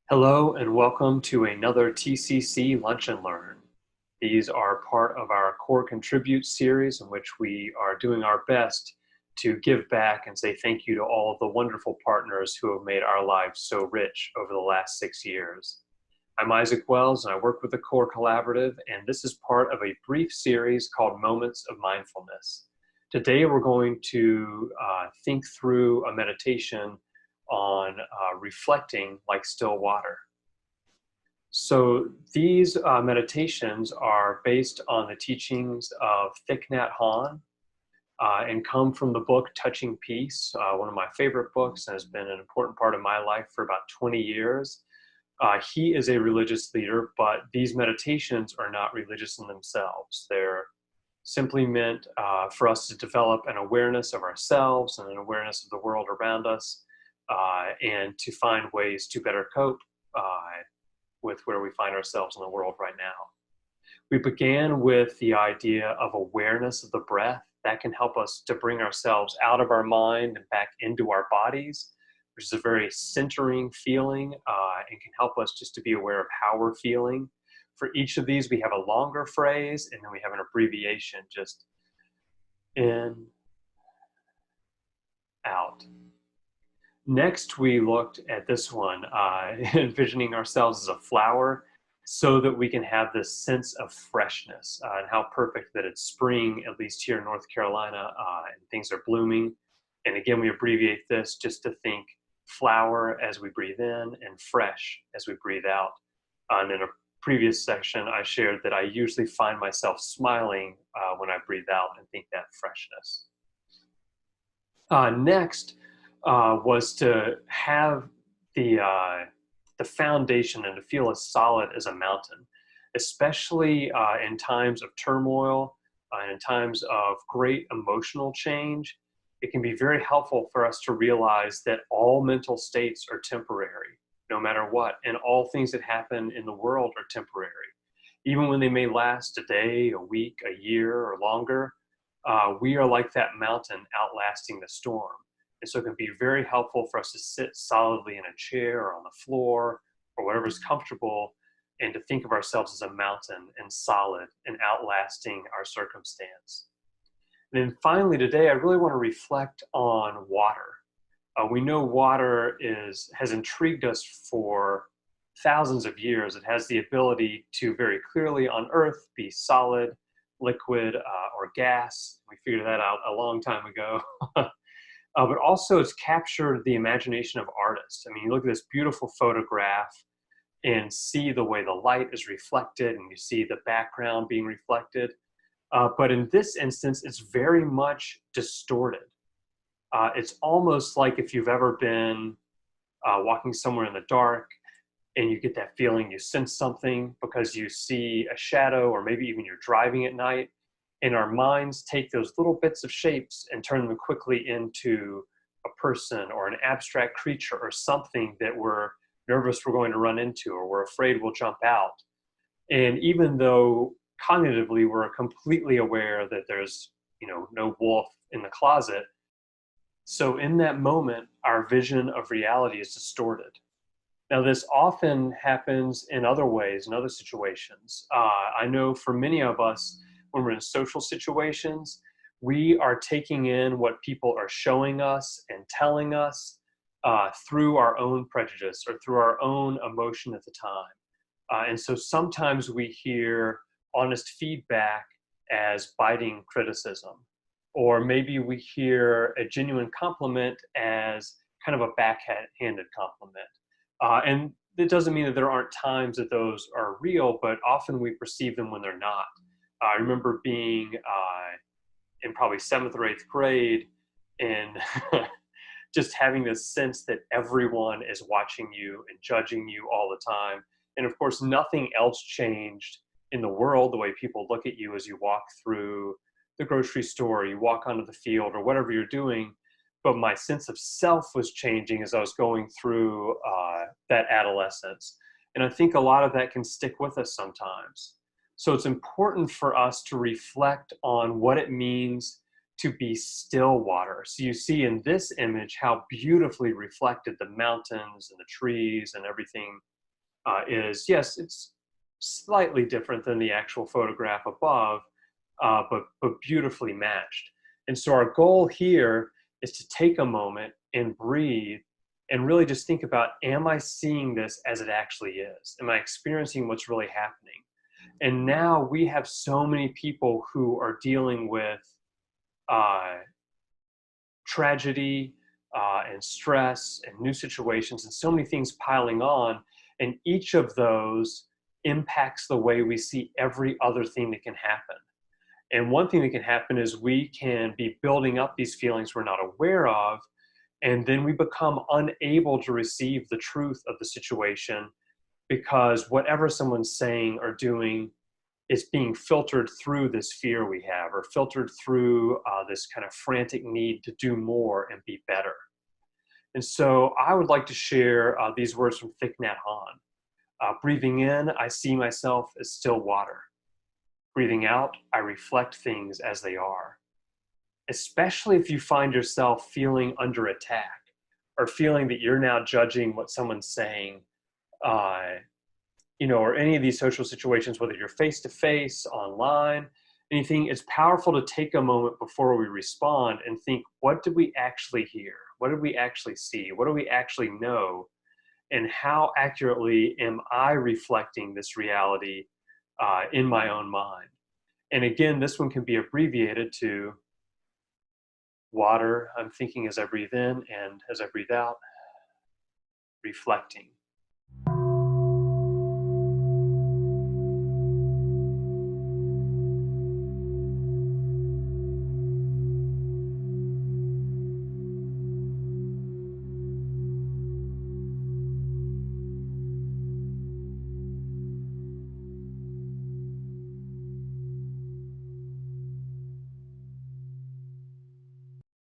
Hello and welcome to another TCC Lunch and Learn. These are part of our Core Contribute series in which we are doing our best to give back and say thank you to all of the wonderful partners who have made our lives so rich over the last 6 years. I'm Isaac Wells and I work with the Core Collaborative, and this is part of a brief series called Moments of Mindfulness. Today we're going to think through a meditation on reflecting like still water. So these meditations are based on the teachings of Thich Nhat Hanh and come from the book Touching Peace, one of my favorite books and has been an important part of my life for about 20 years. He is a religious leader, but these meditations are not religious in themselves. They're simply meant for us to develop an awareness of ourselves and an awareness of the world around us, and to find ways to better cope with where we find ourselves in the world right now. We began with the idea of awareness of the breath. That can help us to bring ourselves out of our mind and back into our bodies, which is a very centering feeling, and can help us just to be aware of how we're feeling. For each of these, we have a longer phrase, and then we have an abbreviation, just in, out. Next, we looked at this one, envisioning ourselves as a flower so that we can have this sense of freshness, and how perfect that it's spring, at least here in North Carolina, and things are blooming. And again, we abbreviate this just to think flower as we breathe in and fresh as we breathe out. And in a previous section, I shared that I usually find myself smiling when I breathe out and think that freshness. Next, was to have the foundation and to feel as solid as a mountain, especially in times of turmoil and in times of great emotional change. It can be very helpful for us to realize that all mental states are temporary, no matter what, and all things that happen in the world are temporary. Even when they may last a day, a week, a year, or longer, we are like that mountain outlasting the storm. And so it can be very helpful for us to sit solidly in a chair or on the floor or whatever's comfortable, and to think of ourselves as a mountain and solid and outlasting our circumstance. And then finally today, I really want to reflect on water. We know water has intrigued us for thousands of years. It has the ability to very clearly on Earth be solid, liquid, or gas. We figured that out a long time ago. But also it's captured the imagination of artists. I mean, you look at this beautiful photograph and see the way the light is reflected, and you see the background being reflected. But in this instance, it's very much distorted. It's almost like if you've ever been walking somewhere in the dark and you get that feeling, you sense something because you see a shadow, or maybe even you're driving at night, and our minds take those little bits of shapes and turn them quickly into a person or an abstract creature or something that we're nervous we're going to run into, or we're afraid will jump out. And even though cognitively we're completely aware that there's no wolf in the closet, so in that moment our vision of reality is distorted. Now this often happens in other ways, in other situations. I know for many of us, when we're in social situations, we are taking in what people are showing us and telling us through our own prejudice or through our own emotion at the time. And so sometimes we hear honest feedback as biting criticism, or maybe we hear a genuine compliment as kind of a backhanded compliment. And it doesn't mean that there aren't times that those are real, but often we perceive them when they're not. I remember being in probably 7th or 8th grade and just having this sense that everyone is watching you and judging you all the time. And of course, nothing else changed in the world, the way people look at you as you walk through the grocery store, you walk onto the field, or whatever you're doing. but my sense of self was changing as I was going through that adolescence. And I think a lot of that can stick with us sometimes. So it's important for us to reflect on what it means to be still water. So you see in this image how beautifully reflected the mountains and the trees and everything is. Yes, it's slightly different than the actual photograph above, but beautifully matched. And so our goal here is to take a moment and breathe and really just think about, am I seeing this as it actually is? Am I experiencing what's really happening? And now we have so many people who are dealing with uh, tragedy and stress and new situations and so many things piling on. And each of those impacts the way we see every other thing that can happen. And one thing that can happen is we can be building up these feelings we're not aware of, and then we become unable to receive the truth of the situation because whatever someone's saying or doing is being filtered through this fear we have, or filtered through this kind of frantic need to do more and be better. And so I would like to share these words from Thich Nhat Hanh. Breathing in, I see myself as still water. Breathing out, I reflect things as they are. Especially if you find yourself feeling under attack or feeling that you're now judging what someone's saying, uh, or any of these social situations, whether you're face to face, online, anything, it's powerful to take a moment before we respond and think, what did we actually hear? What did we actually see? What do we actually know? And how accurately am I reflecting this reality in my own mind? And again, this one can be abbreviated to water, I'm thinking as I breathe in, and as I breathe out, reflecting.